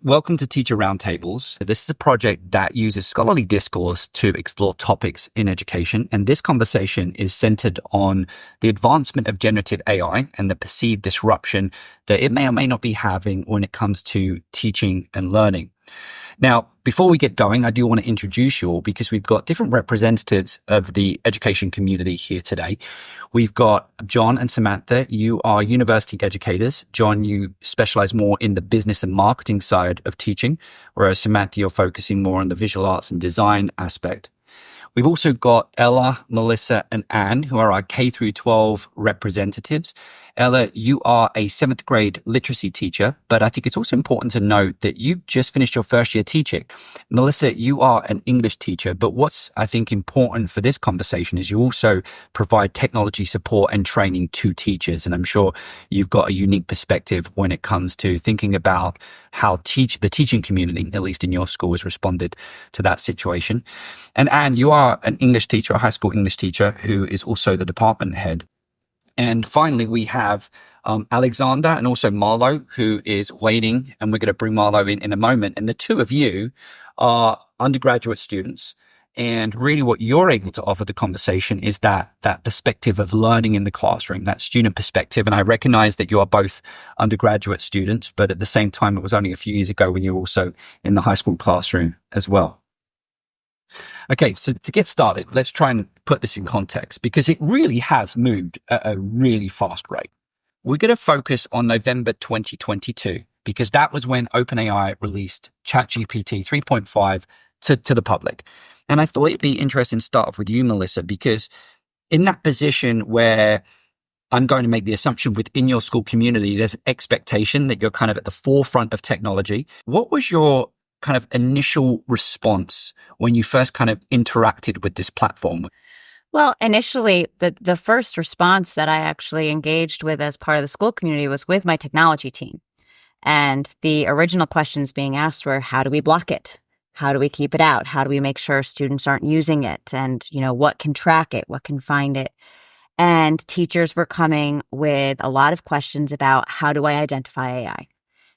Welcome to Teacher Roundtables. This is a project that uses scholarly discourse to explore topics in education. And this conversation is centered on the advancement of generative AI and the perceived disruption that it may or may not be having when it comes to teaching and learning. Now, before we get going, I do want to introduce you all because we've got different representatives of the education community here today. We've got John and Samantha. You are university educators. John, you specialize more in the business and marketing side of teaching, whereas Samantha, you're focusing more on the visual arts and design aspect. We've also got Ella, Melissa, and Anne, who are our K through 12 representatives. Ella, you are a 7th grade literacy teacher, but I think it's also important to note that you just finished your first year teaching. Melissa, you are an English teacher, but what's I think important for this conversation is you also provide technology support and training to teachers. And I'm sure you've got a unique perspective when it comes to thinking about how the teaching community, at least in your school, has responded to that situation. And Anne, you are an English teacher, a high school English teacher who is also the department head. And finally, we have Alexander and also Marlo, who is waiting, and we're going to bring Marlo in a moment. And the two of you are undergraduate students. And really what you're able to offer the conversation is that perspective of learning in the classroom, that student perspective. And I recognize that you are both undergraduate students, but at the same time, it was only a few years ago when you were also in the high school classroom as well. Okay, so to get started, let's try and put this in context because it really has moved at a really fast rate. We're going to focus on November 2022 because that was when OpenAI released ChatGPT 3.5 to the public. And I thought it'd be interesting to start off with you, Melissa, because in that position where I'm going to make the assumption within your school community, there's an expectation that you're kind of at the forefront of technology. What was your kind of initial response when you first kind of interacted with this platform? Well, initially, the first response that I actually engaged with as part of the school community was with my technology team. And the original questions being asked were, how do we block it? How do we keep it out? How do we make sure students aren't using it? And, what can track it? What can find it? And teachers were coming with a lot of questions about how do I identify AI?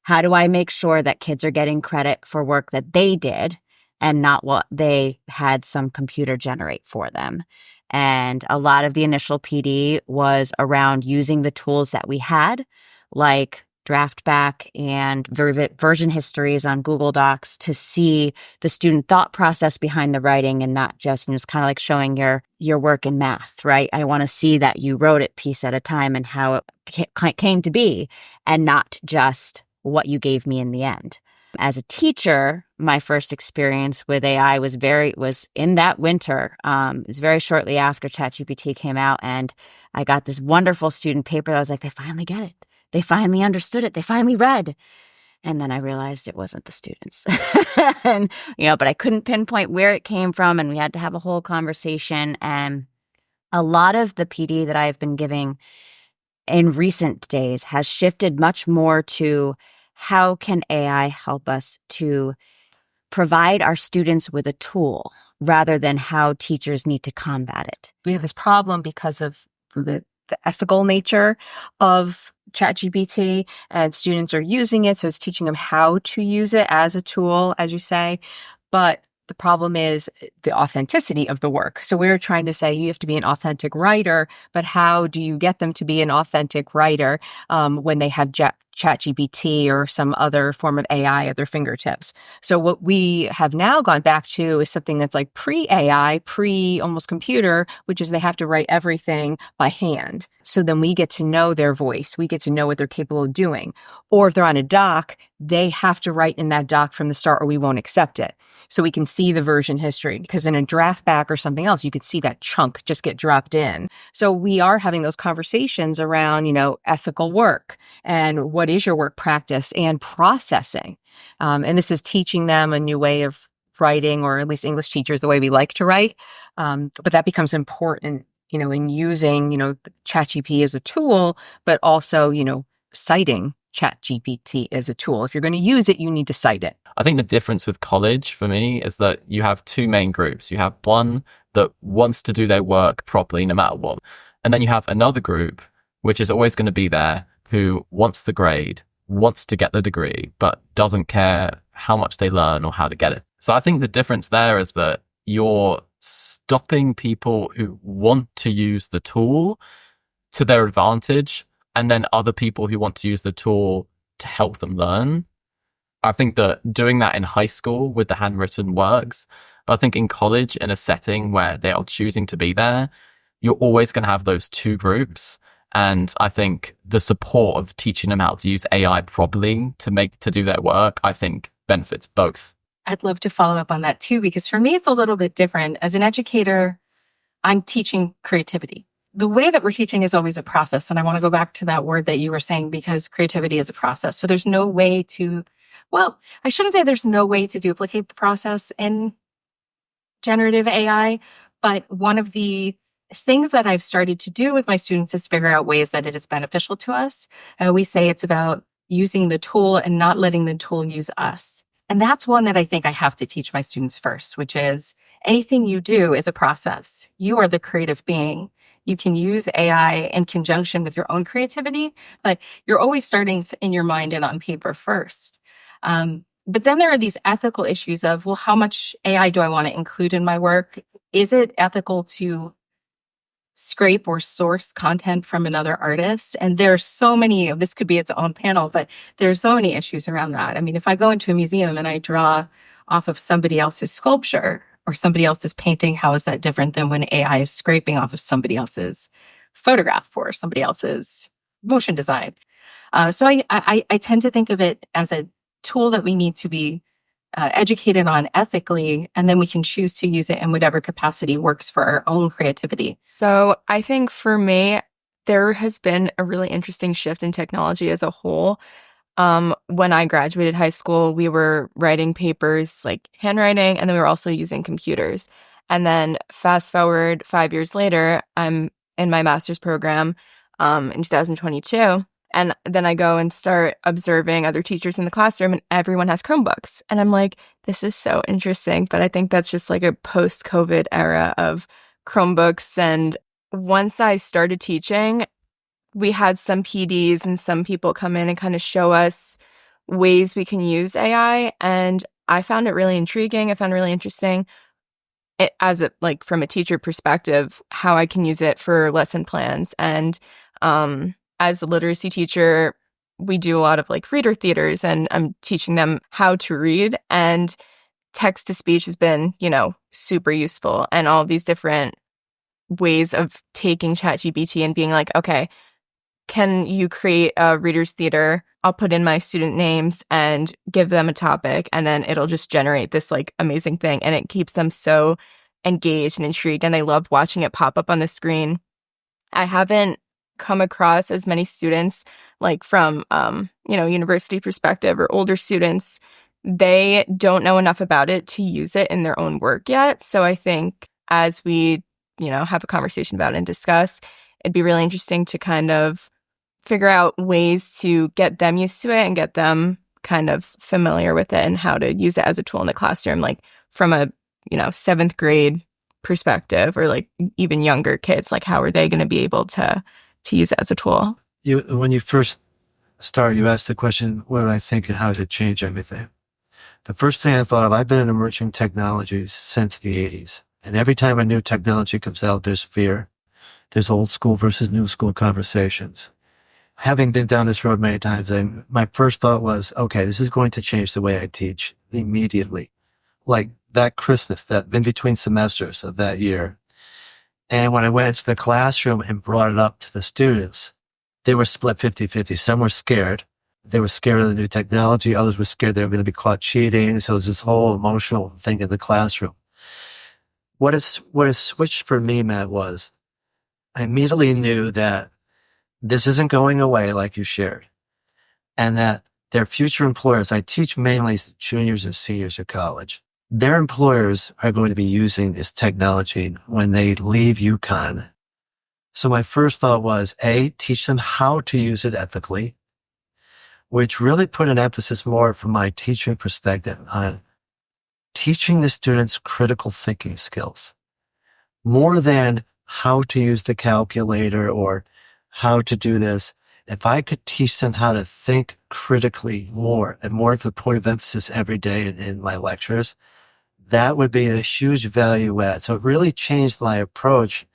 How do I make sure that kids are getting credit for work that they did and not what they had some computer generate for them? And a lot of the initial PD was around using the tools that we had, like draftback and version histories on Google Docs to see the student thought process behind the writing and not just, it's kind of like showing your work in math, right? I want to see that you wrote it piece at a time and how it came to be and not just what you gave me in the end. As a teacher, my first experience with AI was in that winter. It was very shortly after ChatGPT came out, and I got this wonderful student paper that I was like, they finally get it. They finally understood it. They finally read. And then I realized it wasn't the students. and, but I couldn't pinpoint where it came from, and we had to have a whole conversation. And a lot of the PD that I've been giving in recent days has shifted much more to how can AI help us to provide our students with a tool rather than how teachers need to combat it. We have this problem because of the ethical nature of ChatGPT, and students are using it. So it's teaching them how to use it as a tool, as you say. But the problem is the authenticity of the work. So we're trying to say you have to be an authentic writer, but how do you get them to be an authentic writer when they have ChatGPT or some other form of AI at their fingertips? So what we have now gone back to is something that's like pre-AI, almost computer, which is they have to write everything by hand. So then we get to know their voice. We get to know what they're capable of doing. Or if they're on a doc, they have to write in that doc from the start or we won't accept it. So we can see the version history, because in a draft back or something else, you could see that chunk just get dropped in. So we are having those conversations around, ethical work and what is your work practice and processing. And this is teaching them a new way of writing, or at least English teachers, the way we like to write. But that becomes important, in using, ChatGPT as a tool, but also, citing ChatGPT as a tool. If you're going to use it, you need to cite it. I think the difference with college for me is that you have two main groups. You have one that wants to do their work properly no matter what. And then you have another group, which is always going to be there, who wants the grade wants to get the degree, but doesn't care how much they learn or how to get it. So I think the difference there is that you're stopping people who want to use the tool to their advantage, and then other people who want to use the tool to help them learn. I think that doing that in high school with the handwritten works. I think in college, in a setting where they are choosing to be there, you're always going to have those two groups. And I think the support of teaching them how to use AI properly to do their work, I think benefits both. I'd love to follow up on that too, because for me, it's a little bit different. As an educator, I'm teaching creativity. The way that we're teaching is always a process. And I want to go back to that word that you were saying, because creativity is a process. So there's no way to, well, I shouldn't say there's no way to duplicate the process in generative AI, but one of the things that I've started to do with my students is figure out ways that it is beneficial to us. We say it's about using the tool and not letting the tool use us. And that's one that I think I have to teach my students first, which is anything you do is a process. You are the creative being. You can use AI in conjunction with your own creativity, but you're always starting in your mind and on paper first. But then there are these ethical issues of, well, how much AI do I want to include in my work? Is it ethical to scrape or source content from another artist? And there's so many, this could be its own panel, but there's so many issues around that. I mean, if I go into a museum and I draw off of somebody else's sculpture or somebody else's painting, how is that different than when AI is scraping off of somebody else's photograph or somebody else's motion design? So I tend to think of it as a tool that we need to be educated on ethically, and then we can choose to use it in whatever capacity works for our own creativity. So I think for me, there has been a really interesting shift in technology as a whole. When I graduated high school, we were writing papers like handwriting, and then we were also using computers. And then fast forward 5 years later, I'm in my master's program in 2022. And then I go and start observing other teachers in the classroom, and everyone has Chromebooks. And I'm like, this is so interesting. But I think that's just like a post-COVID era of Chromebooks. And once I started teaching, we had some PDs and some people come in and kind of show us ways we can use AI. And I found it really intriguing. I found it really interesting from a teacher perspective, how I can use it for lesson plans. And as a literacy teacher, we do a lot of like reader theaters, and I'm teaching them how to read, and text to speech has been, super useful, and all these different ways of taking ChatGPT and being like, okay, can you create a reader's theater? I'll put in my student names and give them a topic, and then it'll just generate this like amazing thing. And it keeps them so engaged and intrigued, and they love watching it pop up on the screen. I haven't come across as many students like from university perspective or older students. They don't know enough about it to use it in their own work yet. So I think as we have a conversation about it and discuss, it'd be really interesting to kind of figure out ways to get them used to it and get them kind of familiar with it and how to use it as a tool in the classroom, like from a 7th grade perspective, or like even younger kids, like how are they going to be able to use it as a tool? When you first start, you asked the question, what do I think and how did it change everything? The first thing I thought of, I've been in emerging technologies since the 80s. And every time a new technology comes out, there's fear. There's old school versus new school conversations. Having been down this road many times, my first thought was, okay, this is going to change the way I teach immediately. Like that Christmas, that in between semesters of that year. And when I went into the classroom and brought it up to the students, they were split 50-50. Some were scared. They were scared of the new technology. Others were scared they were going to be caught cheating. So there's this whole emotional thing in the classroom. What has switched for me, Matt, was I immediately knew that this isn't going away like you shared, and that their future employers, I teach mainly juniors and seniors at college, their employers are going to be using this technology when they leave UConn. So my first thought was, A, teach them how to use it ethically, which really put an emphasis more from my teaching perspective on teaching the students critical thinking skills, more than how to use the calculator or how to do this. if I could teach them how to think critically more and more of the point of emphasis every day in my lectures, that would be a huge value add. So it really changed my approach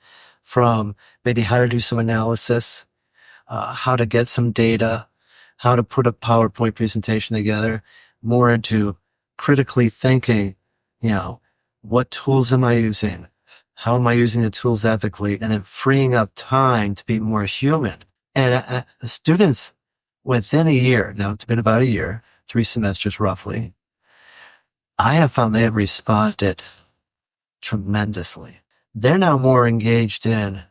from maybe how to do some analysis, how to get some data, how to put a PowerPoint presentation together, more into critically thinking, what tools am I using? How am I using the tools ethically? And then freeing up time to be more human. And the students, within a year, now it's been about a year, 3 semesters roughly, I have found they have responded tremendously. They're now more engaged in,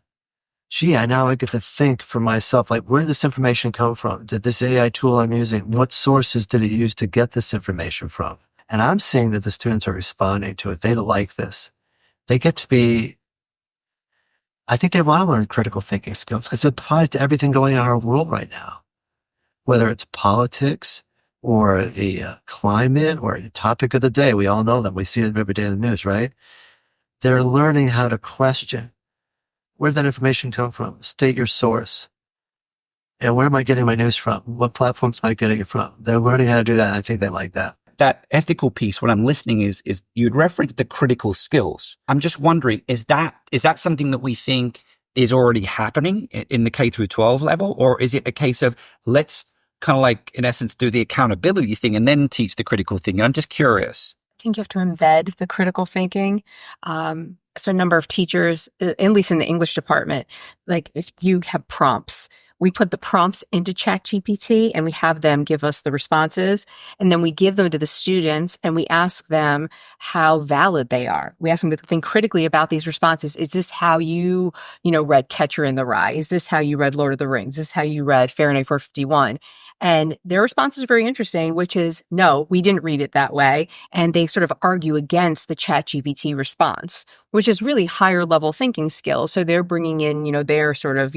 I get to think for myself, like, where did this information come from? Did this AI tool I'm using, what sources did it use to get this information from? And I'm seeing that the students are responding to it. They like this. They get to be, I think they want to learn critical thinking skills because it applies to everything going on in our world right now, whether it's politics or the climate or the topic of the day. We all know them. We see them every day in the news, right? They're learning how to question. Where did that information come from? State your source. And where am I getting my news from? What platforms am I getting it from? They're learning how to do that, and I think they like that. That ethical piece, what I'm listening is you'd referenced the critical skills. I'm just wondering, is that something that we think is already happening in the K through 12 level? Or is it a case of let's kind of like, in essence, do the accountability thing and then teach the critical thinking? I'm just curious. I think you have to embed the critical thinking. So a number of teachers, at least in the English department, like if you have prompts, we put the prompts into ChatGPT and we have them give us the responses. And then we give them to the students and we ask them how valid they are. We ask them to think critically about these responses. Is this how you read Catcher in the Rye? Is this how you read Lord of the Rings? Is this how you read Fahrenheit 451? And their response is very interesting, which is, no, we didn't read it that way. And they sort of argue against the ChatGPT response, which is really higher level thinking skills. So they're bringing in, their sort of,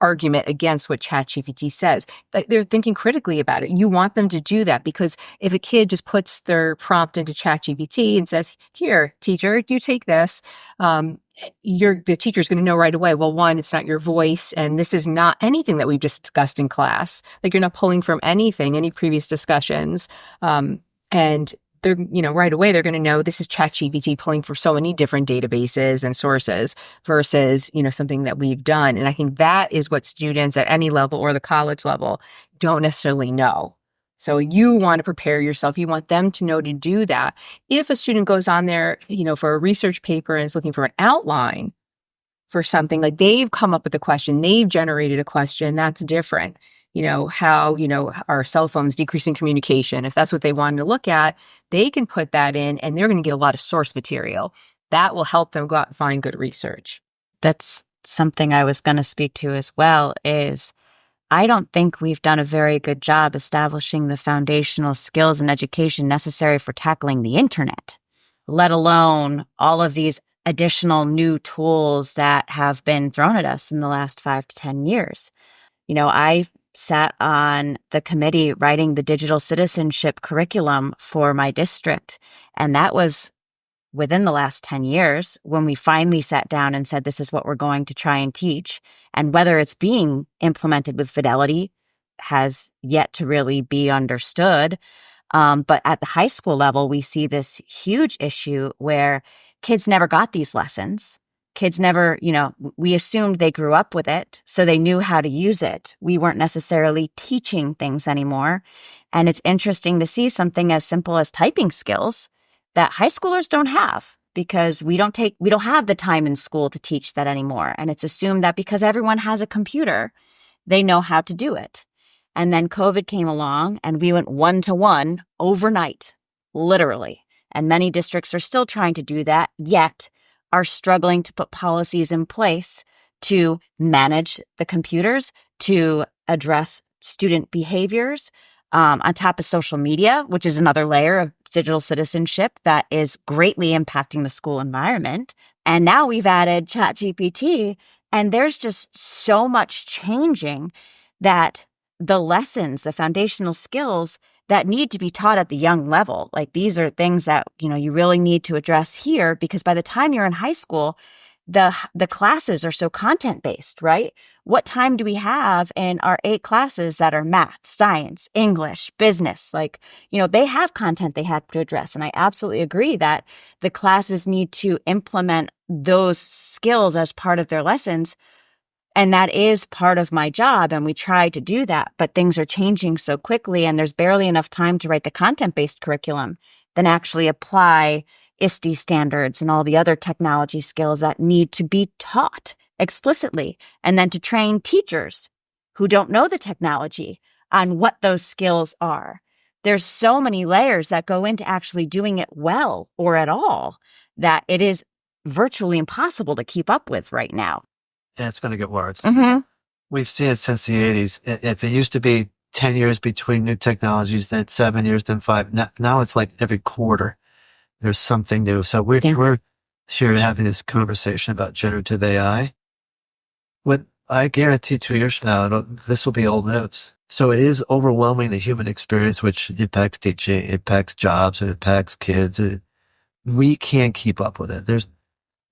argument against what ChatGPT says. They're thinking critically about it. You want them to do that because if a kid just puts their prompt into ChatGPT and says, here, teacher, you take this, the teacher's going to know right away, well, one, it's not your voice, and this is not anything that we've just discussed in class. Like, you're not pulling from anything, any previous discussions. And they're, right away, they're going to know this is ChatGPT pulling from so many different databases and sources versus, something that we've done. And I think that is what students at any level or the college level don't necessarily know. So you want to prepare yourself. You want them to know to do that. If a student goes on there, for a research paper and is looking for an outline for something, like they've come up with a question, they've generated a question, that's different. How, are cell phones decreasing communication? If that's what they wanted to look at, they can put that in and they're going to get a lot of source material. That will help them go out and find good research. That's something I was going to speak to as well is I don't think we've done a very good job establishing the foundational skills and education necessary for tackling the internet, let alone all of these additional new tools that have been thrown at us in the last 5 to 10 years. I sat on the committee writing the digital citizenship curriculum for my district, and that was within the last 10 years when we finally sat down and said, this is what we're going to try and teach. And whether it's being implemented with fidelity has yet to really be understood. But at the high school level, we see this huge issue where kids never got these lessons. Kids never, we assumed they grew up with it, so they knew how to use it. We weren't necessarily teaching things anymore. And it's interesting to see something as simple as typing skills that high schoolers don't have because we don't have the time in school to teach that anymore. And it's assumed that because everyone has a computer, they know how to do it. And then COVID came along and we went 1-to-1 overnight, literally. And many districts are still trying to do that, yet are struggling to put policies in place to manage the computers, to address student behaviors, on top of social media, which is another layer of digital citizenship that is greatly impacting the school environment. And now we've added ChatGPT, and there's just so much changing that the lessons, the foundational skills that need to be taught at the young level, like these are things that, you really need to address here, because by the time you're in high school, the classes are so content based, right? What time do we have in our 8 classes that are math, science, English, business? Like, they have content they have to address. And I absolutely agree that the classes need to implement those skills as part of their lessons. And that is part of my job. And we try to do that, but things are changing so quickly and there's barely enough time to write the content-based curriculum than actually apply ISTE standards and all the other technology skills that need to be taught explicitly. And then to train teachers who don't know the technology on what those skills are. There's so many layers that go into actually doing it well or at all that it is virtually impossible to keep up with right now. And it's going to get worse. Mm-hmm. We've seen it since the 80s. If it used to be 10 years between new technologies, then 7 years, then 5. Now it's like every quarter there's something new. So we're here having this conversation about generative AI. What I guarantee 2 years from now, this will be old news. So it is overwhelming the human experience, which impacts teaching, impacts jobs, it impacts kids. We can't keep up with it.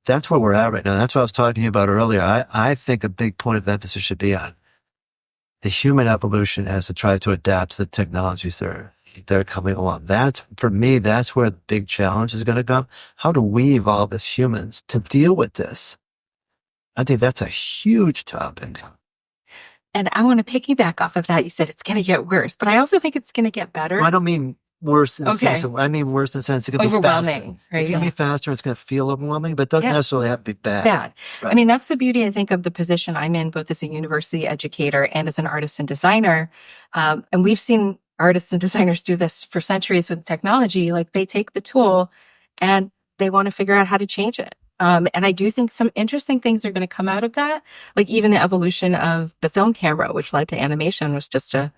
That's where we're at right now. That's what I was talking to you about earlier. I think a big point of emphasis should be on the human evolution as to try to adapt to the technologies that are coming along. For me, that's where the big challenge is going to come. How do we evolve as humans to deal with this? I think that's a huge topic. And I want to piggyback off of that. You said it's going to get worse, but I also think it's going to get better. Well, I don't mean worse in the sense of, I mean worse in the sense it's going to be faster. Overwhelming, right? It's going to be faster. It's going to feel overwhelming, but it doesn't necessarily have to be bad. Right. I mean, that's the beauty, I think, of the position I'm in, both as a university educator and as an artist and designer. And we've seen artists and designers do this for centuries with technology. Like, they take the tool and they want to figure out how to change it. And I do think some interesting things are going to come out of that. Like even the evolution of the film camera, which led to animation, was just a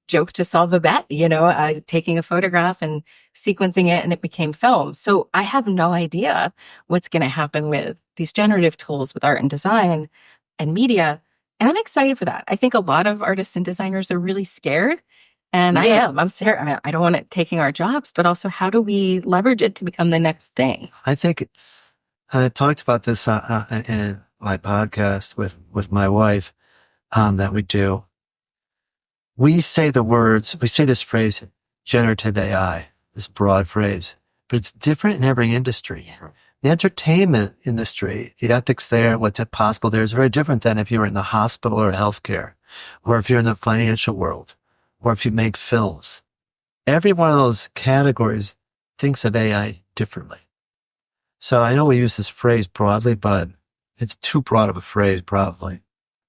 joke to solve a bet, taking a photograph and sequencing it, and it became film. So I have no idea what's going to happen with these generative tools with art and design and media. And I'm excited for that. I think a lot of artists and designers are really scared. And I'm scared. I don't want it taking our jobs, but also how do we leverage it to become the next thing? I think I talked about this in my podcast with my wife that we do. We say this phrase, generative AI, this broad phrase, but it's different in every industry. The entertainment industry, the ethics there, what's possible there is very different than if you're in the hospital or healthcare, or if you're in the financial world, or if you make films. Every one of those categories thinks of AI differently. So I know we use this phrase broadly, but it's too broad of a phrase, probably.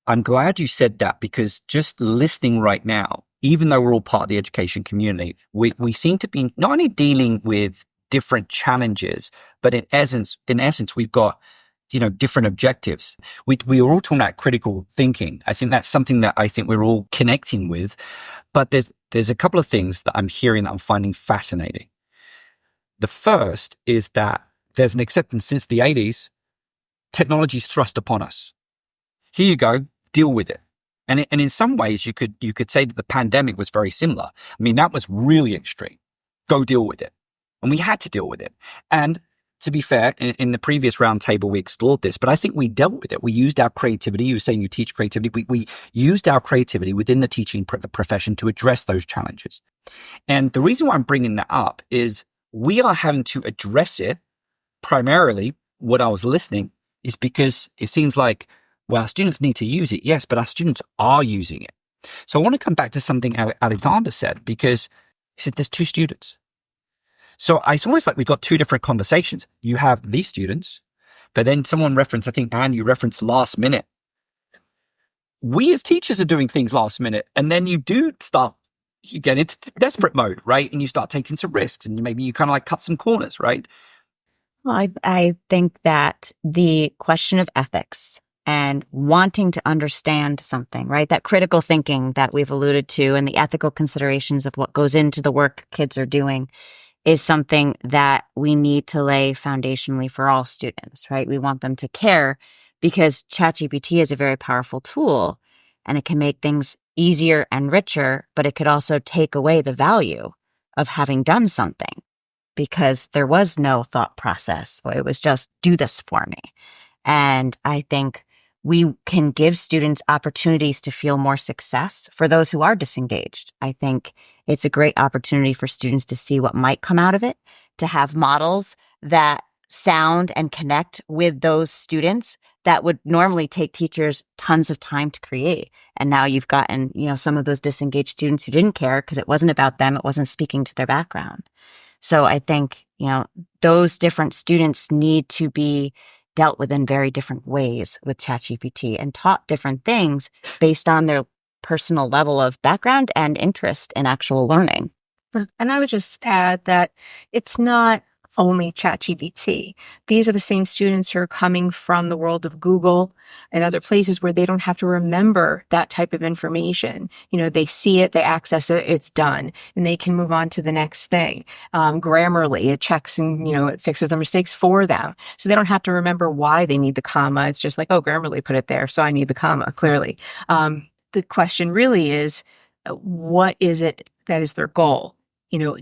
I'm glad you said that, because just listening right now, even though we're all part of the education community, we seem to be not only dealing with different challenges, but in essence, we've got, different objectives. We are all talking about critical thinking. I think that's something that I think we're all connecting with, but there's a couple of things that I'm hearing that I'm finding fascinating. The first is that there's an acceptance since the 80s, technology's thrust upon us. Here you go, deal with it. And in some ways, you could say that the pandemic was very similar. I mean, that was really extreme. Go deal with it. And we had to deal with it. And to be fair, in the previous roundtable, we explored this, but I think we dealt with it. We used our creativity. You were saying you teach creativity. We used our creativity within the teaching profession to address those challenges. And the reason why I'm bringing that up is we are having to address it. Primarily, what I was listening is because it seems like, well, our students need to use it. Yes, but our students are using it. So I want to come back to something Alexander said, because he said there's 2 students. So it's almost like we've got 2 different conversations. You have these students, but then someone referenced, I think, Anne, you referenced last minute. We as teachers are doing things last minute, and then you get into desperate mode, right? And you start taking some risks, and maybe you kind of like cut some corners, right? Well, I think that the question of ethics and wanting to understand something, right? That critical thinking that we've alluded to and the ethical considerations of what goes into the work kids are doing is something that we need to lay foundationally for all students, right? We want them to care because ChatGPT is a very powerful tool and it can make things easier and richer, but it could also take away the value of having done something. because there was no thought process. It was just do this for me. And I think we can give students opportunities to feel more success for those who are disengaged. I think it's a great opportunity for students to see what might come out of it, to have models that sound and connect with those students that would normally take teachers tons of time to create. And now you've gotten, some of those disengaged students who didn't care because it wasn't about them. It wasn't speaking to their background. So I think, those different students need to be dealt with in very different ways with ChatGPT and taught different things based on their personal level of background and interest in actual learning. And I would just add that it's not only ChatGPT. These are the same students who are coming from the world of Google and other places where they don't have to remember that type of information. They see it, they access it, it's done, and they can move on to the next thing. Grammarly, it checks and, it fixes the mistakes for them. So they don't have to remember why they need the comma. It's just like, oh, Grammarly put it there, so I need the comma, clearly. The question really is, what is it that is their goal?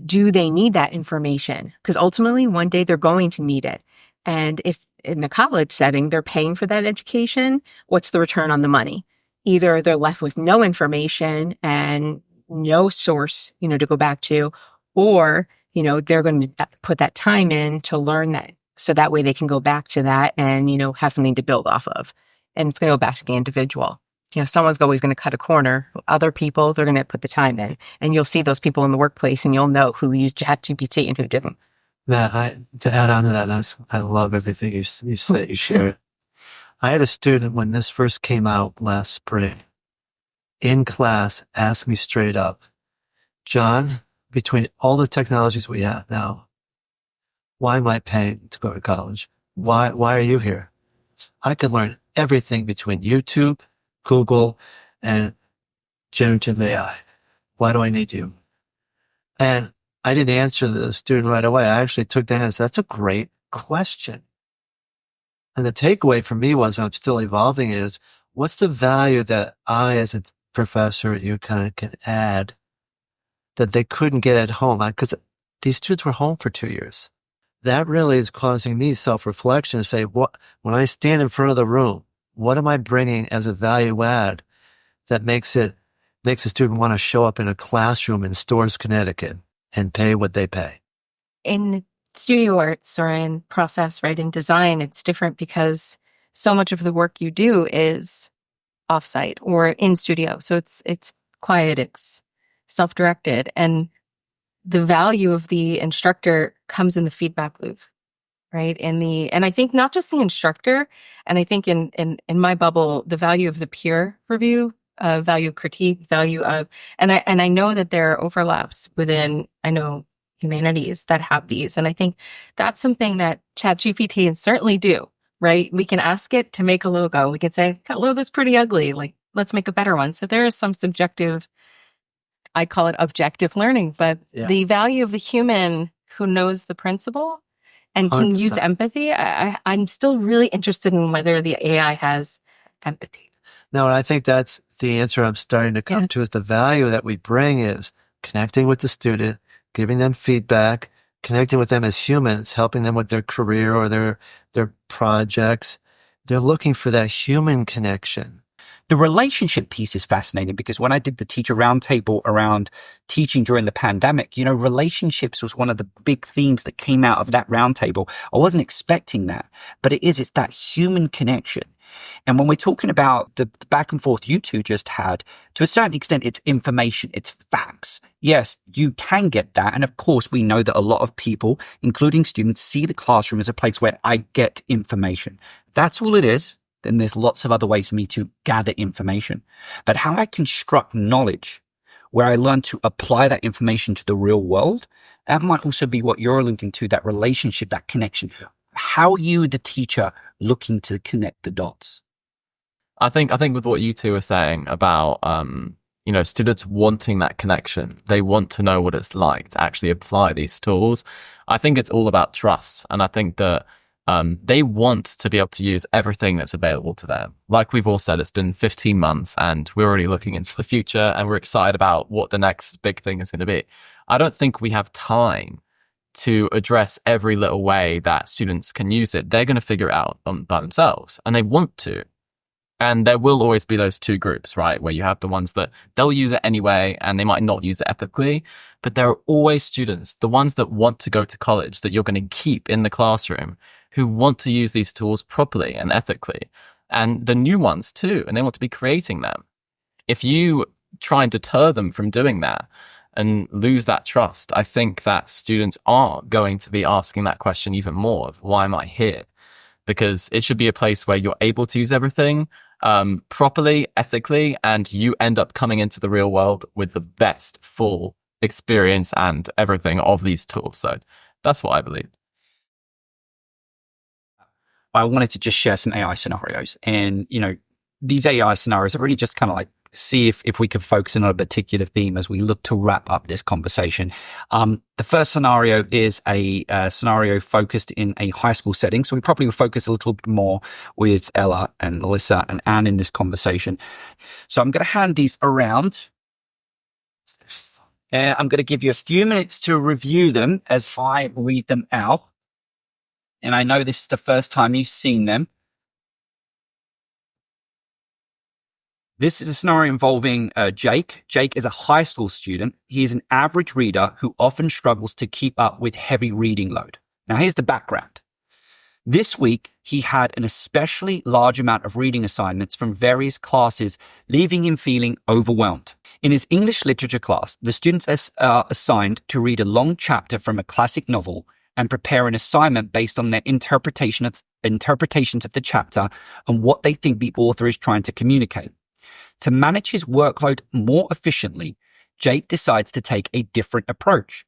Do they need that information? Because ultimately, one day they're going to need it. And if in the college setting, they're paying for that education, what's the return on the money? Either they're left with no information and no source, to go back to, or, they're going to put that time in to learn that. So that way they can go back to that and, have something to build off of. And it's going to go back to the individual. Someone's always going to cut a corner. Other people, they're going to put the time in. And you'll see those people in the workplace and you'll know who used ChatGPT and who didn't. Matt, to add on to that, I love everything you said, you shared. I had a student when this first came out last spring in class ask me straight up, John, between all the technologies we have now, why am I paying to go to college? Why are you here? I could learn everything between YouTube, Google, and generative AI. Why do I need you? And I didn't answer the student right away. I actually took that and said, that's a great question. And the takeaway for me was, I'm still evolving, is what's the value that I, as a professor at UConn, can add that they couldn't get at home? Because these students were home for 2 years. That really is causing me self-reflection to say, when I stand in front of the room, what am I bringing as a value add that makes a student want to show up in a classroom in Storrs, Connecticut and pay what they pay? In studio arts or in process writing design, it's different because so much of the work you do is offsite or in studio. So it's quiet, it's self-directed, and the value of the instructor comes in the feedback loop. Right. And I think not just the instructor, and I think in my bubble, the value of the peer review, value of critique, value of, and I know that there are overlaps within, humanities that have these. And I think that's something that ChatGPT can certainly do, right? We can ask it to make a logo. We can say, that logo's pretty ugly. Like, let's make a better one. So there is some subjective, I call it objective learning, but the value of the human who knows the principle and can 100%. use empathy. I'm still really interested in whether the AI has empathy. No, and I think that's the answer I'm starting to come to, is the value that we bring is connecting with the student, giving them feedback, connecting with them as humans, helping them with their career or their projects. They're looking for that human connection. The relationship piece is fascinating because when I did the teacher roundtable around teaching during the pandemic, relationships was one of the big themes that came out of that roundtable. I wasn't expecting that, but it's that human connection. And when we're talking about the back and forth you two just had, to a certain extent, it's information, it's facts. Yes, you can get that. And of course, we know that a lot of people, including students, see the classroom as a place where I get information. That's all it is. Then there's lots of other ways for me to gather information. But how I construct knowledge, where I learn to apply that information to the real world, that might also be what you're alluding to, that relationship, that connection. How are you, the teacher, looking to connect the dots? I think with what you two are saying about, students wanting that connection, they want to know what it's like to actually apply these tools. I think it's all about trust. And I think that they want to be able to use everything that's available to them. Like we've all said, it's been 15 months and we're already looking into the future and we're excited about what the next big thing is going to be. I don't think we have time to address every little way that students can use it. They're going to figure it out by themselves, and they want to. And there will always be those two groups, right? Where you have the ones that they'll use it anyway, and they might not use it ethically. But there are always students, the ones that want to go to college, that you're going to keep in the classroom, who want to use these tools properly and ethically. And the new ones too, and they want to be creating them. If you try and deter them from doing that and lose that trust, I think that students are going to be asking that question even more of, why am I here? Because it should be a place where you're able to use everything properly, ethically, and you end up coming into the real world with the best full experience and everything of these tools. So that's what I believe. I wanted to just share some AI scenarios, and these AI scenarios are really just kind of like see if we could focus in on a particular theme as we look to wrap up this conversation. The first scenario is a scenario focused in a high school setting. So we probably will focus a little bit more with Ella and Melissa and Anne in this conversation. So I'm going to hand these around. And I'm going to give you a few minutes to review them as I read them out. And I know this is the first time you've seen them. This is a scenario involving Jake. Jake is a high school student. He is an average reader who often struggles to keep up with heavy reading load. Now, here's the background. This week, he had an especially large amount of reading assignments from various classes, leaving him feeling overwhelmed. In his English literature class, the students are assigned to read a long chapter from a classic novel and prepare an assignment based on their interpretations of the chapter and what they think the author is trying to communicate. To manage his workload more efficiently, Jake decides to take a different approach.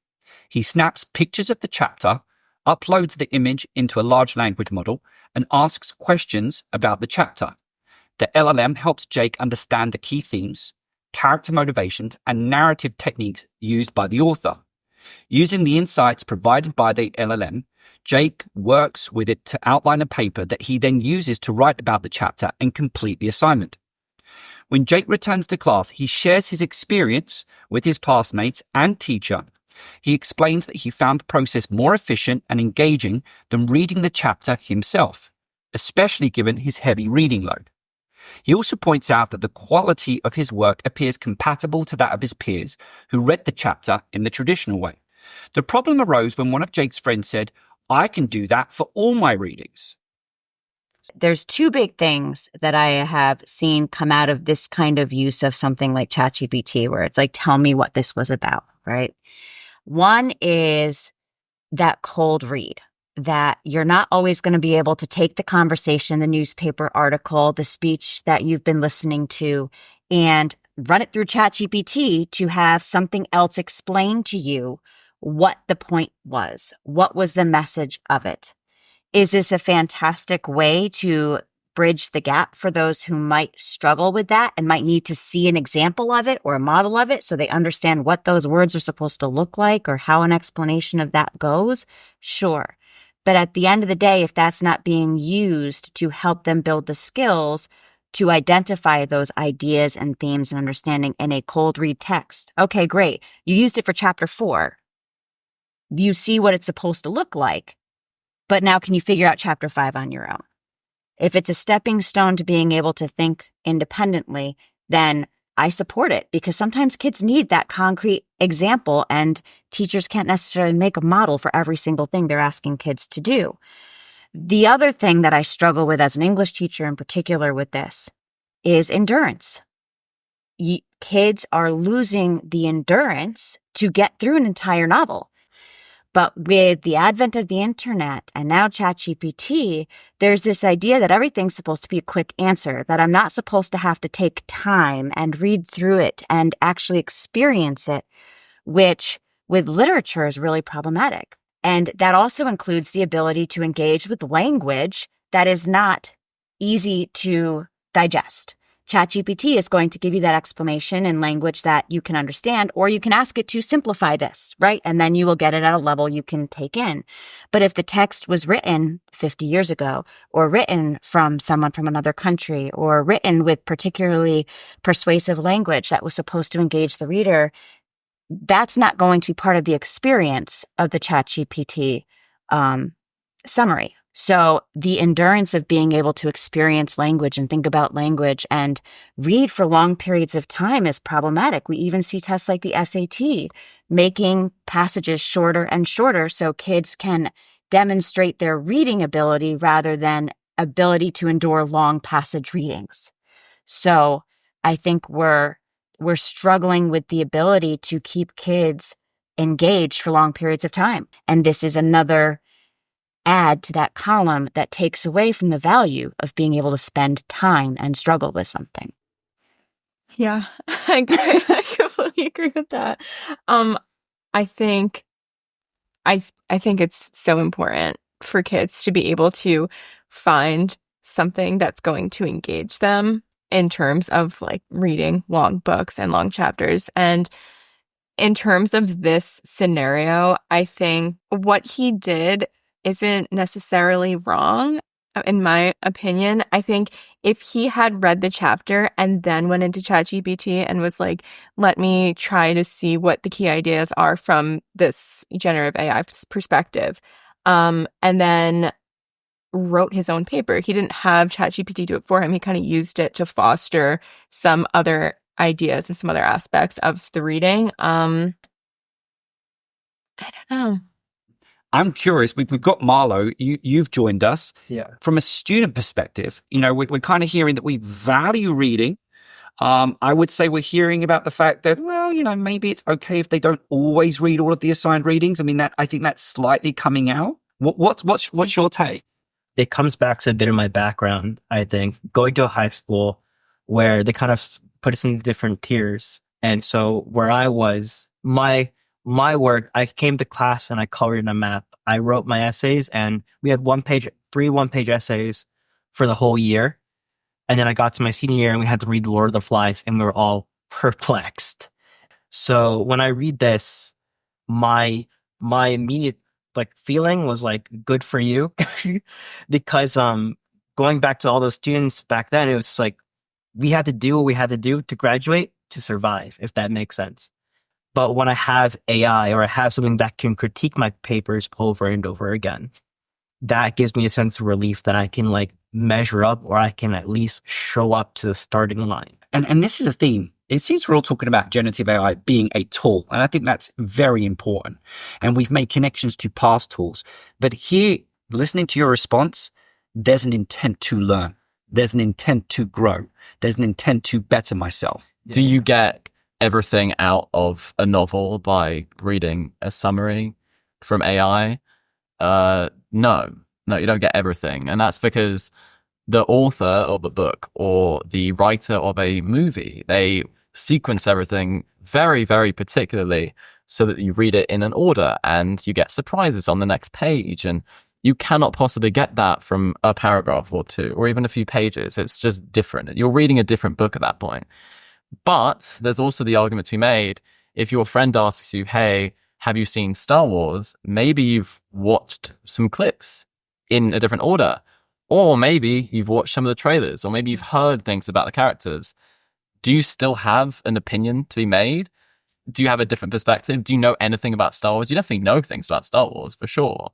He snaps pictures of the chapter, uploads the image into a large language model, and asks questions about the chapter. The LLM helps Jake understand the key themes, character motivations, and narrative techniques used by the author. Using the insights provided by the LLM, Jake works with it to outline a paper that he then uses to write about the chapter and complete the assignment. When Jake returns to class, he shares his experience with his classmates and teacher. He explains that he found the process more efficient and engaging than reading the chapter himself, especially given his heavy reading load. He also points out that the quality of his work appears compatible to that of his peers who read the chapter in the traditional way. The problem arose when one of Jake's friends said, "I can do that for all my readings." There's two big things that I have seen come out of this kind of use of something like ChatGPT, where it's like, tell me what this was about, right? One is that cold read, that you're not always going to be able to take the conversation, the newspaper article, the speech that you've been listening to, and run it through ChatGPT to have something else explain to you what the point was. What was the message of it? Is this a fantastic way to bridge the gap for those who might struggle with that and might need to see an example of it or a model of it so they understand what those words are supposed to look like or how an explanation of that goes? Sure. But at the end of the day, if that's not being used to help them build the skills to identify those ideas and themes and understanding in a cold read text, okay, great. You used it for chapter 4. You see what it's supposed to look like. But now can you figure out chapter 5 on your own? If it's a stepping stone to being able to think independently, then I support it, because sometimes kids need that concrete example and teachers can't necessarily make a model for every single thing they're asking kids to do. The other thing that I struggle with as an English teacher in particular with this is endurance. Kids are losing the endurance to get through an entire novel. But with the advent of the internet and now ChatGPT, there's this idea that everything's supposed to be a quick answer, that I'm not supposed to have to take time and read through it and actually experience it, which with literature is really problematic. And that also includes the ability to engage with language that is not easy to digest. ChatGPT is going to give you that explanation in language that you can understand, or you can ask it to simplify this, right? And then you will get it at a level you can take in. But if the text was written 50 years ago, or written from someone from another country, or written with particularly persuasive language that was supposed to engage the reader, that's not going to be part of the experience of the ChatGPT summary. So the endurance of being able to experience language and think about language and read for long periods of time is problematic. We even see tests like the SAT making passages shorter and shorter so kids can demonstrate their reading ability rather than ability to endure long passage readings. So I think we're struggling with the ability to keep kids engaged for long periods of time. And this is another add to that column that takes away from the value of being able to spend time and struggle with something. Yeah, I completely agree with that. I think it's so important for kids to be able to find something that's going to engage them in terms of like reading long books and long chapters. And in terms of this scenario, I think what he did isn't necessarily wrong, in my opinion. I think if he had read the chapter and then went into ChatGPT and was like, let me try to see what the key ideas are from this generative AI perspective, and then wrote his own paper. He didn't have ChatGPT do it for him. He kind of used it to foster some other ideas and some other aspects of the reading. I don't know. I'm curious. We've got Marlo. You've joined us. Yeah. From a student perspective, we're kind of hearing that we value reading. I would say we're hearing about the fact that, well, maybe it's okay if they don't always read all of the assigned readings. I mean, I think that's slightly coming out. What's your take? It comes back to a bit of my background, I think, going to a high school where they kind of put us in different tiers. And so where I was, my work, I came to class and I colored in a map. I wrote my essays and we had three one-page essays for the whole year. And then I got to my senior year and we had to read Lord of the Flies and we were all perplexed. So when I read this, my immediate feeling was like, good for you. Because going back to all those students back then, it was just like, we had to do what we had to do to graduate to survive, if that makes sense. But when I have AI or I have something that can critique my papers over and over again, that gives me a sense of relief that I can measure up, or I can at least show up to the starting line. And this is a theme. It seems we're all talking about generative AI being a tool. And I think that's very important. And we've made connections to past tools. But here, listening to your response, there's an intent to learn. There's an intent to grow. There's an intent to better myself. Do you get everything out of a novel by reading a summary from AI? No, you don't get everything. And that's because the author of a book or the writer of a movie, they sequence everything very, very particularly so that you read it in an order and you get surprises on the next page. And you cannot possibly get that from a paragraph or two or even a few pages. It's just different. You're reading a different book at that point. But there's also the argument to be made. If your friend asks you, hey, have you seen Star Wars? Maybe you've watched some clips in a different order. Or maybe you've watched some of the trailers, or maybe you've heard things about the characters. Do you still have an opinion to be made? Do you have a different perspective? Do you know anything about Star Wars? You definitely know things about Star Wars, for sure.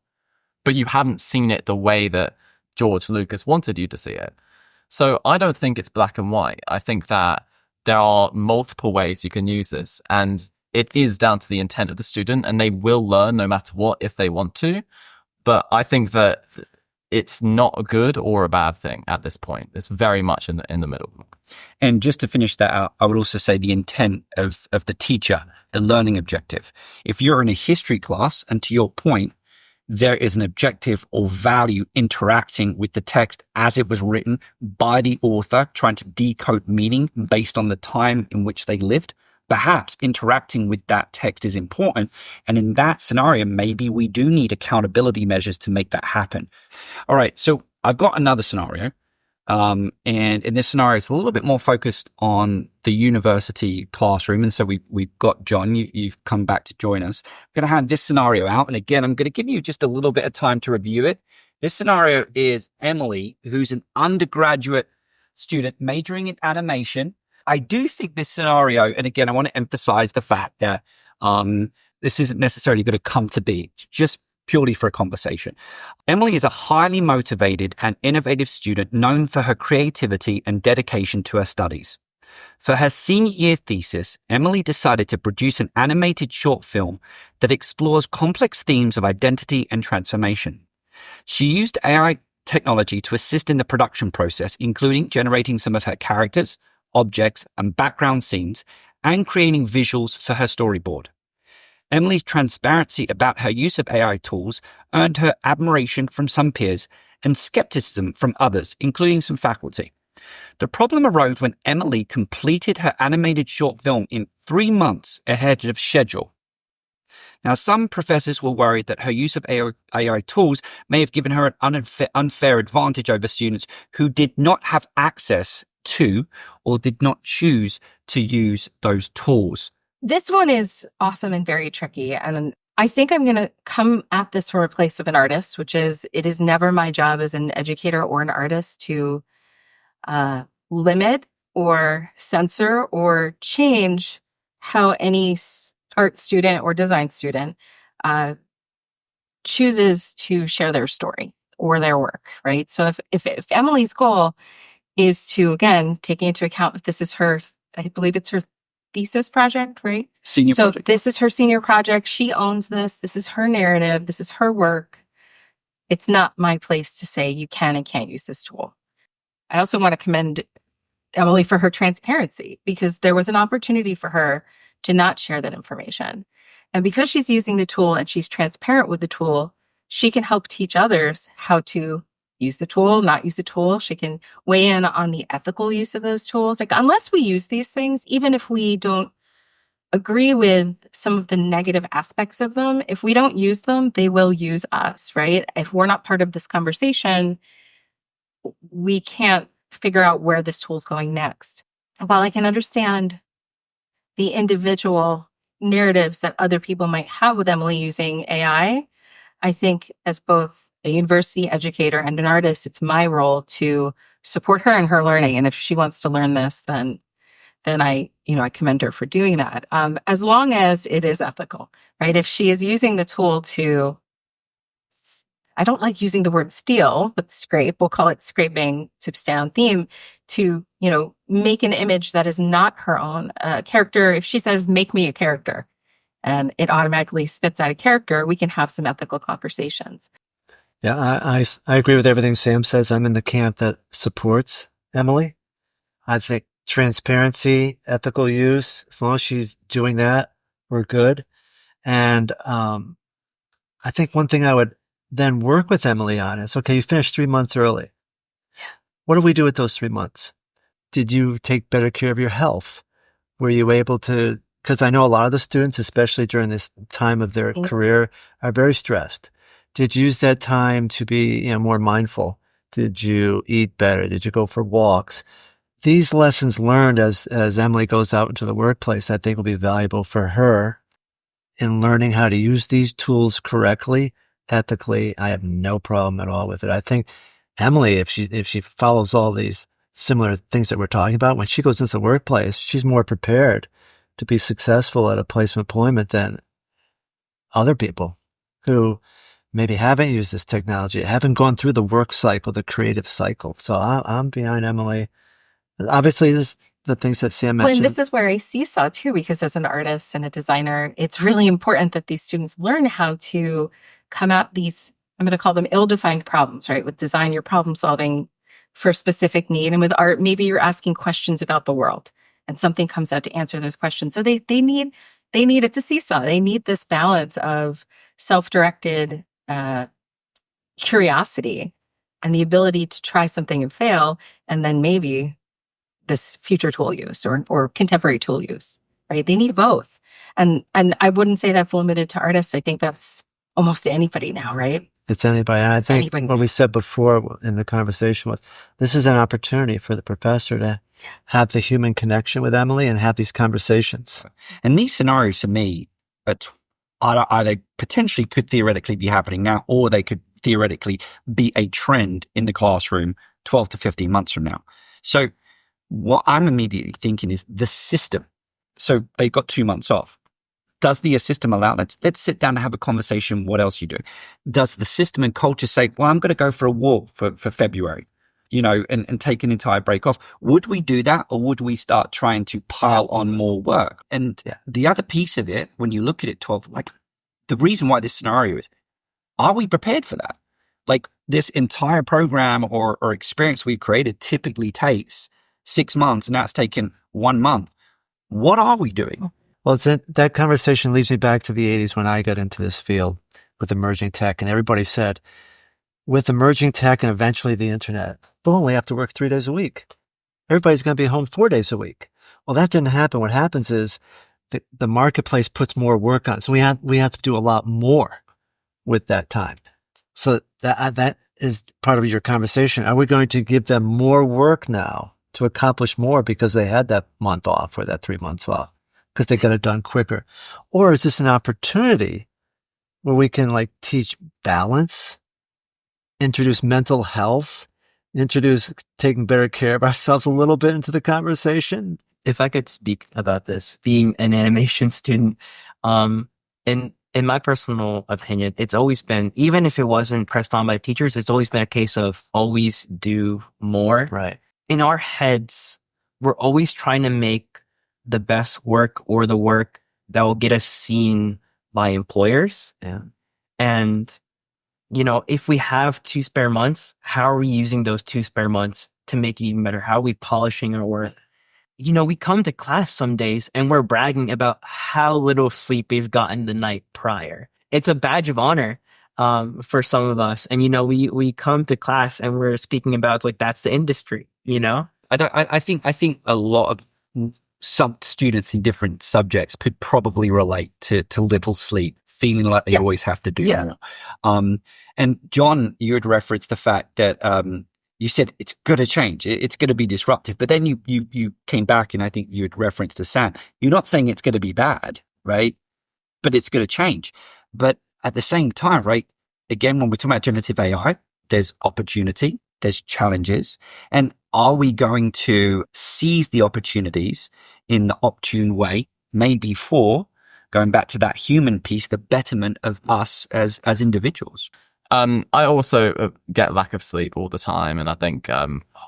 But you haven't seen it the way that George Lucas wanted you to see it. So I don't think it's black and white. I think that there are multiple ways you can use this, and it is down to the intent of the student, and they will learn no matter what if they want to. But I think that it's not a good or a bad thing at this point. It's very much in the middle. And just to finish that out, I would also say the intent of the teacher, the learning objective. If you're in a history class, and to your point, there is an objective or value interacting with the text as it was written by the author, trying to decode meaning based on the time in which they lived. Perhaps interacting with that text is important. And in that scenario, maybe we do need accountability measures to make that happen. All right. So I've got another scenario. And in this scenario, it's a little bit more focused on the university classroom. And so we've got John, you've come back to join us. I'm going to hand this scenario out. And again, I'm going to give you just a little bit of time to review it. This scenario is Emily, who's an undergraduate student majoring in animation. I do think this scenario, and again, I want to emphasize the fact that This isn't necessarily going to come to be, just purely for a conversation. Emily is a highly motivated and innovative student known for her creativity and dedication to her studies. For her senior year thesis, Emily decided to produce an animated short film that explores complex themes of identity and transformation. She used AI technology to assist in the production process, including generating some of her characters, objects, and background scenes, and creating visuals for her storyboard. Emily's transparency about her use of AI tools earned her admiration from some peers and skepticism from others, including some faculty. The problem arose when Emily completed her animated short film in 3 months ahead of schedule. Now, some professors were worried that her use of AI tools may have given her an unfair advantage over students who did not have access to or did not choose to use those tools. This one is awesome and very tricky. And I think I'm going to come at this from a place of an artist, which is, it is never my job as an educator or an artist to limit or censor or change how any art student or design student chooses to share their story or their work, right? So if Emily's goal is to, again, taking into account that this is her, I believe it's her thesis project, right? Senior project. This is her senior project. She owns this. This is her narrative. This is her work. It's not my place to say you can and can't use this tool. I also want to commend Emily for her transparency, because there was an opportunity for her to not share that information. And because she's using the tool and she's transparent with the tool, she can help teach others how to use the tool, not use the tool. She can weigh in on the ethical use of those tools. Like, unless we use these things, even if we don't agree with some of the negative aspects of them, if we don't use them, they will use us, right? If we're not part of this conversation, we can't figure out where this tool's going next. While I can understand the individual narratives that other people might have with Emily using AI, I think as both a university educator and an artist, it's my role to support her in her learning. And if she wants to learn this, then I commend her for doing that. As long as it is ethical, right? If she is using the tool to, I don't like using the word steal, but scrape, we'll call it scraping to stay on theme, to, make an image that is not her own character. If she says, make me a character, and it automatically spits out a character, we can have some ethical conversations. Yeah, I agree with everything Sam says. I'm in the camp that supports Emily. I think transparency, ethical use, as long as she's doing that, we're good. And I think one thing I would then work with Emily on is, okay, you finished 3 months early. What do we do with those 3 months? Did you take better care of your health? Were you able to, because I know a lot of the students, especially during this time of their career, are very stressed. Did you use that time to be more mindful? Did you eat better? Did you go for walks? These lessons learned as Emily goes out into the workplace, I think will be valuable for her in learning how to use these tools correctly, ethically. I have no problem at all with it. I think Emily, if she follows all these similar things that we're talking about, when she goes into the workplace, she's more prepared to be successful at a place of employment than other people who maybe haven't used this technology, haven't gone through the work cycle, the creative cycle. So I'm behind Emily. Obviously, the things that Sam mentioned. Well, and this is where I seesaw too, because as an artist and a designer, it's really important that these students learn how to come at these, I'm going to call them ill-defined problems, right? With design, you're problem solving for a specific need. And with art, maybe you're asking questions about the world and something comes out to answer those questions. So they need, it's a seesaw. They need this balance of self-directed curiosity and the ability to try something and fail, and then maybe this future tool use or contemporary tool use, right? They need both. And I wouldn't say that's limited to artists. I think that's almost anybody now, right? It's anybody. And I think what we said before in the conversation was, this is an opportunity for the professor to have the human connection with Emily and have these conversations. And these scenarios, to me, either potentially could theoretically be happening now, or they could theoretically be a trend in the classroom 12 to 15 months from now. So what I'm immediately thinking is the system. So they got 2 months off. Does the system allow that? Let's sit down and have a conversation. What else you do? Does the system and culture say, well, I'm going to go for a walk for February, and take an entire break off? Would we do that, or would we start trying to pile on more work? And the other piece of it, when you look at it, 12, like the reason why this scenario is, are we prepared for that? Like this entire program or experience we've created typically takes 6 months, and now it's taken 1 month. What are we doing? Well, that conversation leads me back to the 80s when I got into this field with emerging tech, and everybody said, with emerging tech and eventually the internet, boom, we have to work 3 days a week. Everybody's going to be home 4 days a week. Well, that didn't happen. What happens is the marketplace puts more work on. So we have to do a lot more with that time. So that is part of your conversation. Are we going to give them more work now to accomplish more because they had that month off or that 3 months off because they got it done quicker? Or is this an opportunity where we can like teach balance, introduce mental health, introduce taking better care of ourselves a little bit into the conversation? If I could speak about this, being an animation student, in my personal opinion, it's always been, even if it wasn't pressed on by teachers, it's always been a case of always do more. Right. In our heads, we're always trying to make the best work or the work that will get us seen by employers. Yeah. And, if we have 2 spare months, how are we using those 2 spare months to make it even better? How are we polishing our work? We come to class some days and we're bragging about how little sleep we've gotten the night prior. It's a badge of honor for some of us. And, we come to class and we're speaking about, it's like, that's the industry, I think a lot of some students in different subjects could probably relate to little sleep, feeling like they always have to do more. And John, you had referenced the fact that you said it's going to change, it's going to be disruptive, but then you came back, and I think you had referenced to Sam. You're not saying it's going to be bad, right? But it's going to change. But at the same time, right? Again, when we're talking about generative AI, there's opportunity, there's challenges, and are we going to seize the opportunities in the opportune way, maybe for going back to that human piece, the betterment of us as individuals? I also get lack of sleep all the time. And I think,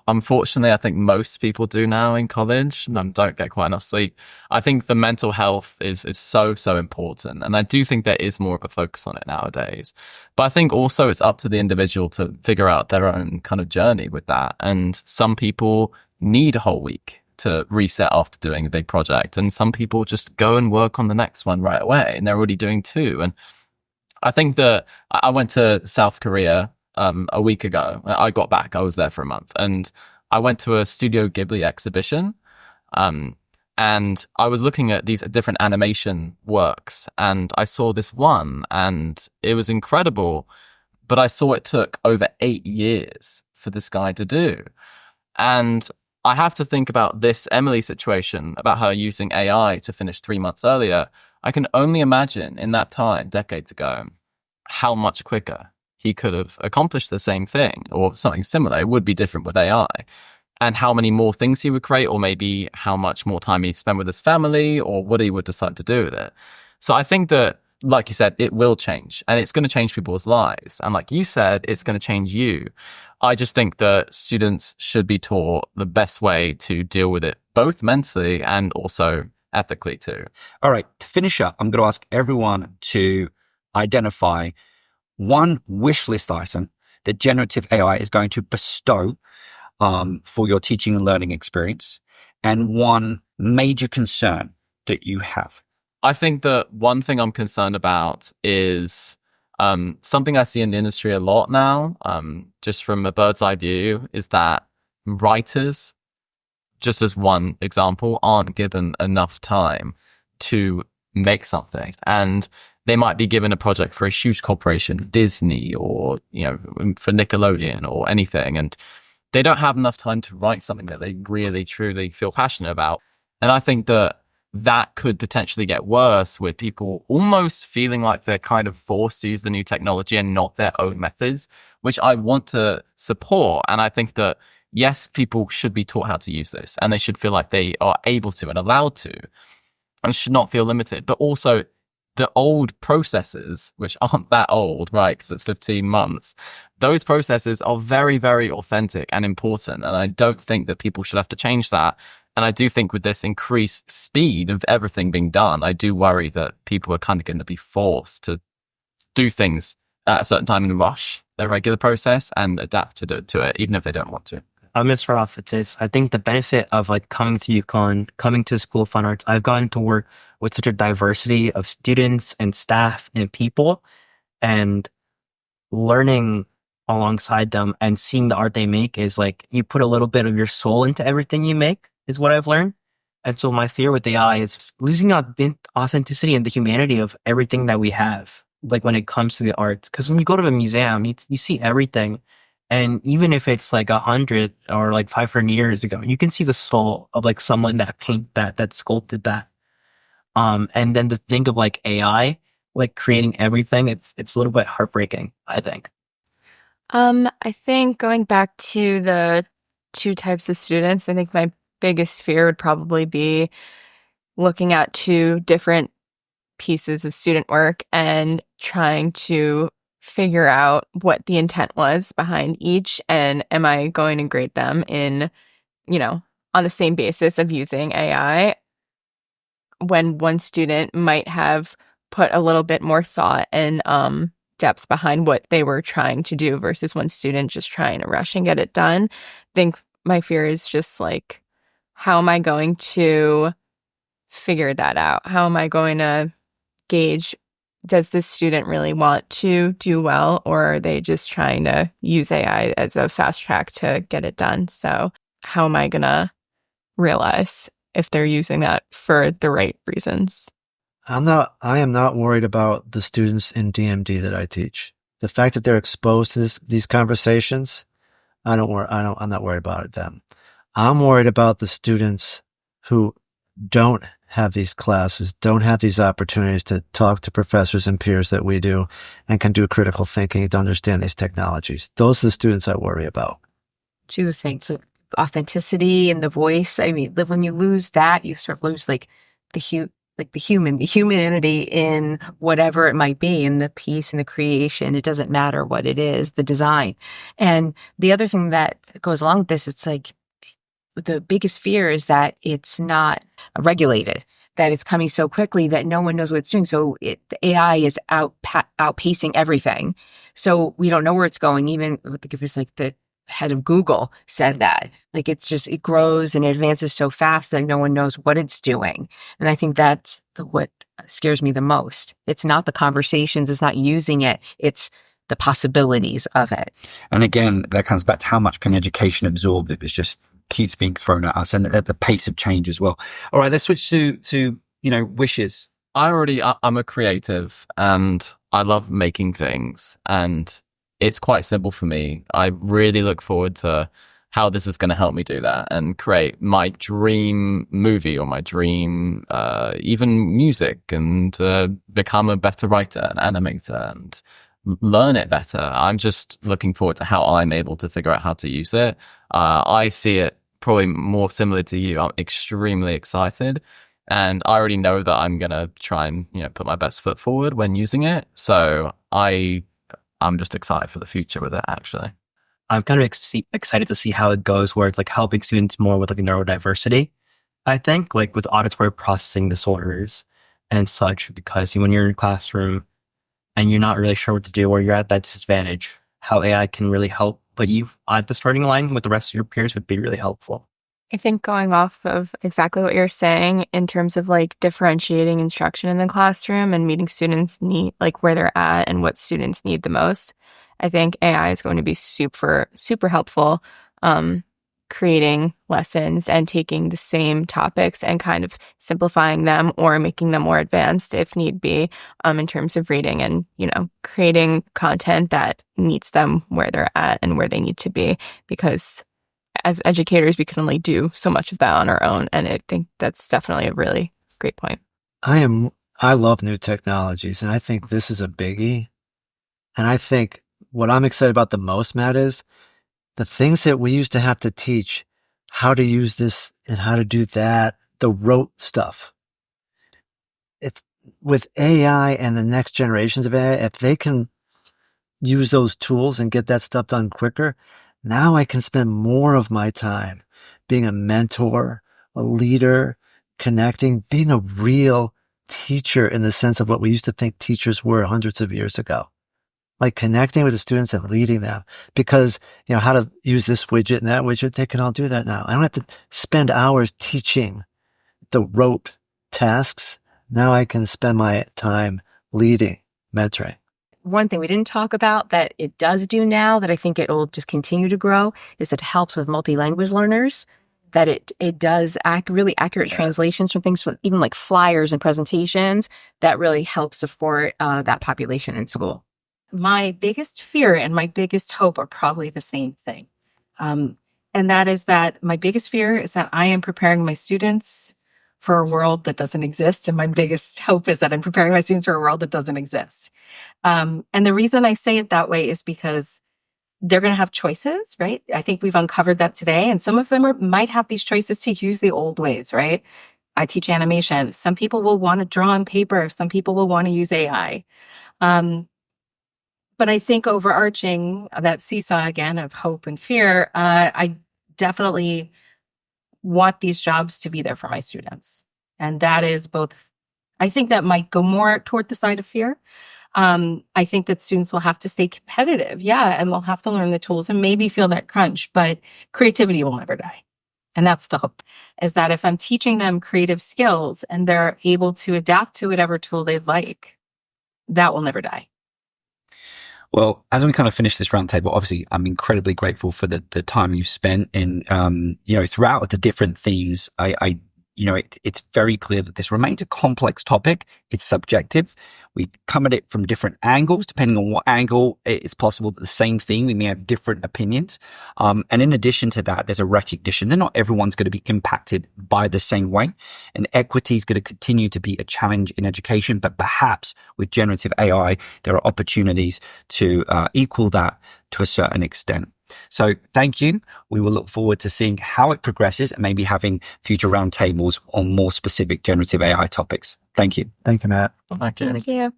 unfortunately, I think most people do now in college don't get quite enough sleep. I think the mental health is so, so important. And I do think there is more of a focus on it nowadays. But I think also it's up to the individual to figure out their own kind of journey with that. And some people need a whole week to reset after doing a big project. And some people just go and work on the next one right away. And they're already doing 2. And I think that I went to South Korea a week ago. I got back. I was there for a month, and I went to a Studio Ghibli exhibition. And I was looking at these different animation works, and I saw this one, and it was incredible. But I saw it took over 8 years for this guy to do. And I have to think about this Emily situation, about her using AI to finish 3 months earlier. I can only imagine in that time, decades ago, how much quicker he could have accomplished the same thing or something similar. It would be different with AI. And how many more things he would create, or maybe how much more time he'd spend with his family, or what he would decide to do with it. So I think that, like you said, it will change, and it's going to change people's lives. And like you said, it's going to change you. I just think that students should be taught the best way to deal with it, both mentally and also ethically too. All right, to finish up, I'm going to ask everyone to identify one wish list item that generative AI is going to bestow for your teaching and learning experience, and one major concern that you have. I think that one thing I'm concerned about is something I see in the industry a lot now, just from a bird's eye view, is that writers, just as one example, aren't given enough time to make something. And they might be given a project for a huge corporation, Disney, or, for Nickelodeon or anything. And they don't have enough time to write something that they really, truly feel passionate about. And I think that could potentially get worse with people almost feeling like they're kind of forced to use the new technology and not their own methods, which I want to support. And I think that, yes, people should be taught how to use this, and they should feel like they are able to and allowed to, and should not feel limited. But also, the old processes, which aren't that old, right? Because it's 15 months. Those processes are very, very authentic and important. And I don't think that people should have to change that. And I do think with this increased speed of everything being done, I do worry that people are kind of going to be forced to do things at a certain time and rush their regular process and adapt to it, even if they don't want to. I'm going to start off with this. I think the benefit of like coming to UConn, coming to School of Fine Arts, I've gotten to work with such a diversity of students and staff and people, and learning alongside them and seeing the art they make is like, you put a little bit of your soul into everything you make, is what I've learned. And so my fear with AI is losing the authenticity and the humanity of everything that we have, like when it comes to the arts. Because when you go to a museum, you see everything. And even if it's like 100 or like 500 years ago, you can see the soul of like someone that painted that sculpted that. And then to think of like AI, like creating everything, it's a little bit heartbreaking, I think. I think going back to the two types of students, I think my biggest fear would probably be looking at two different pieces of student work and trying to figure out what the intent was behind each, and am I going to grade them in, on the same basis of using AI, when one student might have put a little bit more thought and depth behind what they were trying to do versus one student just trying to rush and get it done. I think my fear is just like, how am I going to figure that out? How am I going to gauge, does this student really want to do well, or are they just trying to use AI as a fast track to get it done? So how am I going to realize if they're using that for the right reasons? I am not worried about the students in DMD that I teach. The fact that they're exposed to these conversations, I'm not worried about them. I'm worried about the students who don't have these classes, don't have these opportunities to talk to professors and peers that we do, and can do critical thinking to understand these technologies. Those are the students I worry about. Two the things, like authenticity and the voice. I mean, when you lose that, you sort of lose like the humanity in whatever it might be, in the piece and the creation. It doesn't matter what it is, the design. And the other thing that goes along with this, it's like, the biggest fear is that it's not regulated, that it's coming so quickly that no one knows what it's doing. So the AI is outpacing everything. So we don't know where it's going. Even if it's like the head of Google said that, like it grows and it advances so fast that no one knows what it's doing. And I think that's what scares me the most. It's not the conversations, it's not using it, it's the possibilities of it. And again, that comes back to how much can education absorb if it's just keeps being thrown at us, and at the pace of change as well. All right, let's switch to wishes. I'm a creative and I love making things, and it's quite simple for me. I really look forward to how this is going to help me do that and create my dream movie or my dream even music, and become a better writer and animator and learn it better. I'm just looking forward to how I'm able to figure out how to use it. I see it probably more similar to you. I'm extremely excited, and I already know that I'm going to try and, put my best foot forward when using it. So I'm just excited for the future with it, actually. I'm kind of excited to see how it goes, where it's like helping students more with like neurodiversity, I think, like with auditory processing disorders and such, because when you're in a classroom and you're not really sure what to do, or you're at that disadvantage, how AI can really help put you at the starting line with the rest of your peers would be really helpful. I think going off of exactly what you're saying in terms of like differentiating instruction in the classroom and meeting students' need, like where they're at and what students need the most, I think AI is going to be super, super helpful creating lessons and taking the same topics and kind of simplifying them or making them more advanced if need be, in terms of reading and, creating content that meets them where they're at and where they need to be. Because as educators, we can only do so much of that on our own. And I think that's definitely a really great point. I love new technologies, and I think this is a biggie. And I think what I'm excited about the most, Matt, is the things that we used to have to teach, how to use this and how to do that, the rote stuff. with AI and the next generations of AI, if they can use those tools and get that stuff done quicker, now I can spend more of my time being a mentor, a leader, connecting, being a real teacher in the sense of what we used to think teachers were hundreds of years ago. Like connecting with the students and leading them, because, how to use this widget and that widget, they can all do that now. I don't have to spend hours teaching the rote tasks. Now I can spend my time leading, mentoring. One thing we didn't talk about that it does do now that I think it will just continue to grow is it helps with multi-language learners, that it does really accurate translations from things, even like flyers and presentations that really help support that population in school. My biggest fear and my biggest hope are probably the same thing. And that is that my biggest fear is that I am preparing my students for a world that doesn't exist. And my biggest hope is that I'm preparing my students for a world that doesn't exist. And the reason I say it that way is because they're going to have choices, right? I think we've uncovered that today. And some of them might have these choices to use the old ways, right? I teach animation. Some people will want to draw on paper. Some people will want to use AI. But I think overarching that seesaw again of hope and fear, I definitely want these jobs to be there for my students. And that is both, I think that might go more toward the side of fear. I think that students will have to stay competitive. Yeah. And we'll have to learn the tools and maybe feel that crunch, but creativity will never die. And that's the hope, is that if I'm teaching them creative skills and they're able to adapt to whatever tool they like, that will never die. Well, as we kind of finish this roundtable, obviously, I'm incredibly grateful for the time you spent in, throughout the different themes. It's very clear that this remains a complex topic. It's subjective. We come at it from different angles. Depending on what angle, it's possible that the same theme, we may have different opinions. And in addition to that, there's a recognition that not everyone's going to be impacted by the same way. And equity is going to continue to be a challenge in education. But perhaps with generative AI, there are opportunities to equal that to a certain extent. So thank you. We will look forward to seeing how it progresses and maybe having future roundtables on more specific generative AI topics. Thank you. Thank you, Matt. Thank you. Thank you.